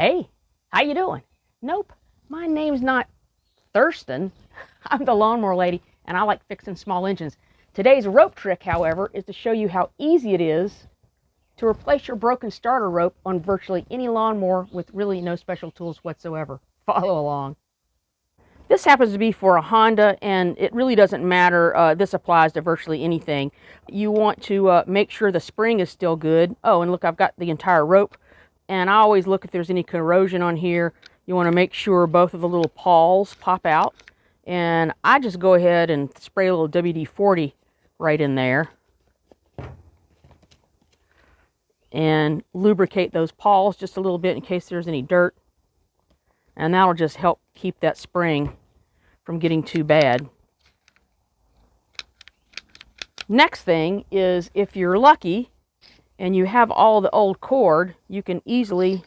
Hey, how you doing? Nope, my name's not Thurston. I'm the lawnmower lady, and I like fixing small engines. Today's rope trick, however, is to show you how easy it is to replace your broken starter rope on virtually any lawnmower with really no special tools whatsoever. Follow along. This happens to be for a Honda, and it really doesn't matter. This applies to virtually anything. You want to make sure the spring is still good. Oh, and look, I've got the entire rope. And I always look if there's any corrosion on here. You want to make sure both of the little pawls pop out. And I just go ahead and spray a little WD-40 right in there. And lubricate those pawls just a little bit in case there's any dirt. And that'll just help keep that spring from getting too bad. Next thing is, if you're lucky and you have all the old cord, you can easily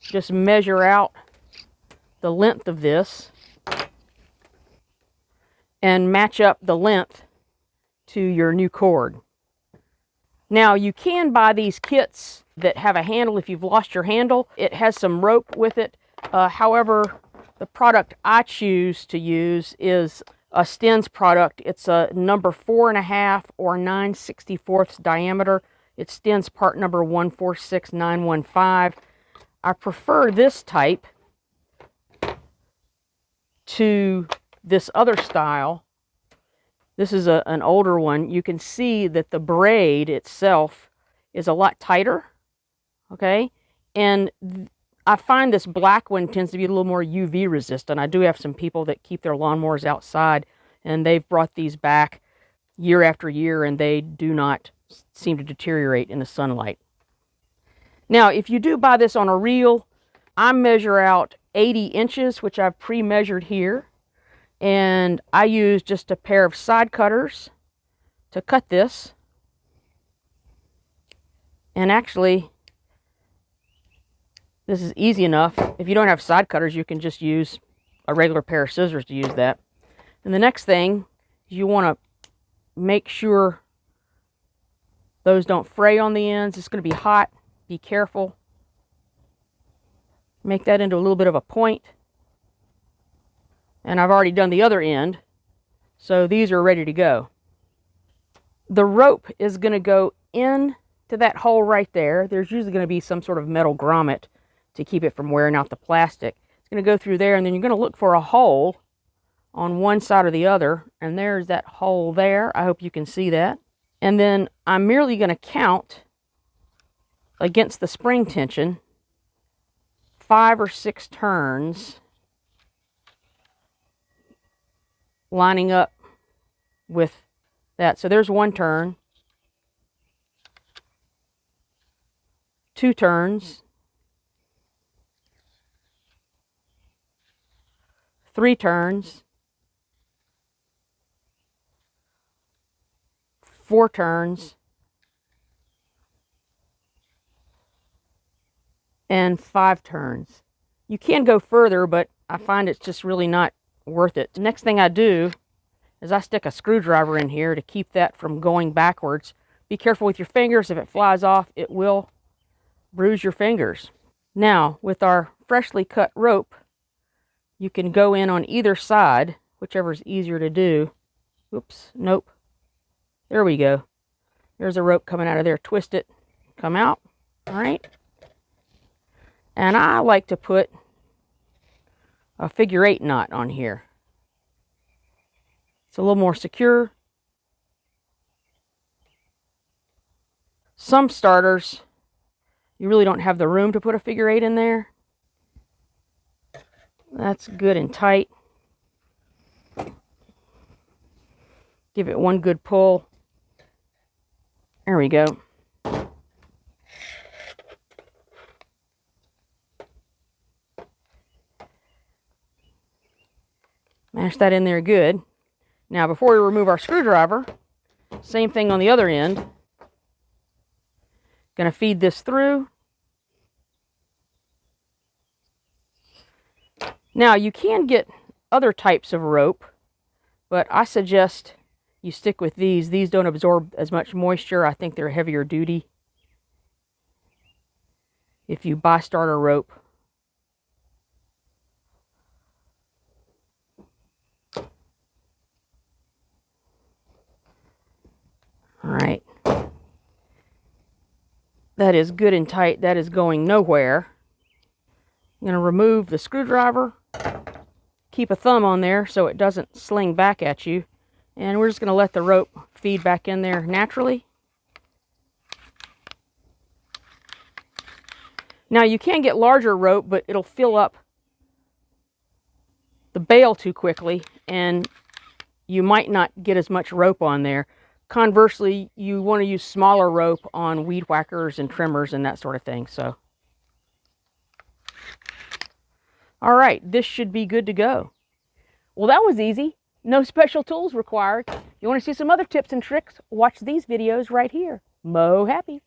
just measure out the length of this and match up the length to your new cord. Now, you can buy these kits that have a handle if you've lost your handle. It has some rope with it. However, the product I choose to use is a Stens product. It's a number 4.5 or 9/64 diameter. It's Stens part number 146915. I prefer this type to this other style. This is an older one. You can see that the braid itself is a lot tighter, okay? And I find this black one tends to be a little more UV resistant. I do have some people that keep their lawnmowers outside, and they've brought these back year after year, and they do not seem to deteriorate in the sunlight. Now, if you do buy this on a reel, I measure out 80 inches, which I've pre-measured here. And I use just a pair of side cutters to cut this. And actually, this is easy enough. If you don't have side cutters, you can just use a regular pair of scissors to use that. And the next thing is you want to make sure those don't fray on the ends. It's going to be hot. Be careful. Make that into a little bit of a point. And I've already done the other end, so these are ready to go. The rope is going to go in to that hole right there. There's usually going to be some sort of metal grommet to keep it from wearing out the plastic. It's going to go through there, and then you're going to look for a hole on one side or the other, and there's that hole there. I hope you can see that. And then I'm merely going to count against the spring tension 5 or 6 turns, lining up with that. So there's 1 turn, 2 turns, 3 turns, 4 turns, and 5 turns. You can go further, but I find it's just really not worth it. The next thing I do is I stick a screwdriver in here to keep that from going backwards. Be careful with your fingers. If it flies off, it will bruise your fingers. Now, with our freshly cut rope, you can go in on either side, whichever is easier to do. Oops, nope. There we go. There's a rope coming out of there. Twist it, come out. All right. And I like to put a figure 8 knot on here. It's a little more secure. Some starters, you really don't have the room to put a figure 8 in there. That's good and tight. Give it one good pull. There we go. Mash that in there good. Now, before we remove our screwdriver, same thing on the other end. Going to feed this through. Now, you can get other types of rope, but I suggest you stick with these. These don't absorb as much moisture. I think they're heavier duty. If you buy starter rope, All right. That is good and tight. That is going nowhere. I'm going to remove the screwdriver. Keep a thumb on there so it doesn't sling back at you. And we're just going to let the rope feed back in there naturally. Now you can get larger rope, but it'll fill up the bail too quickly and you might not get as much rope on there. Conversely, you want to use smaller rope on weed whackers and trimmers and that sort of thing. So, all right, this should be good to go. Well, that was easy. No special tools required. If you want to see some other tips and tricks, watch these videos right here. Mow Happy.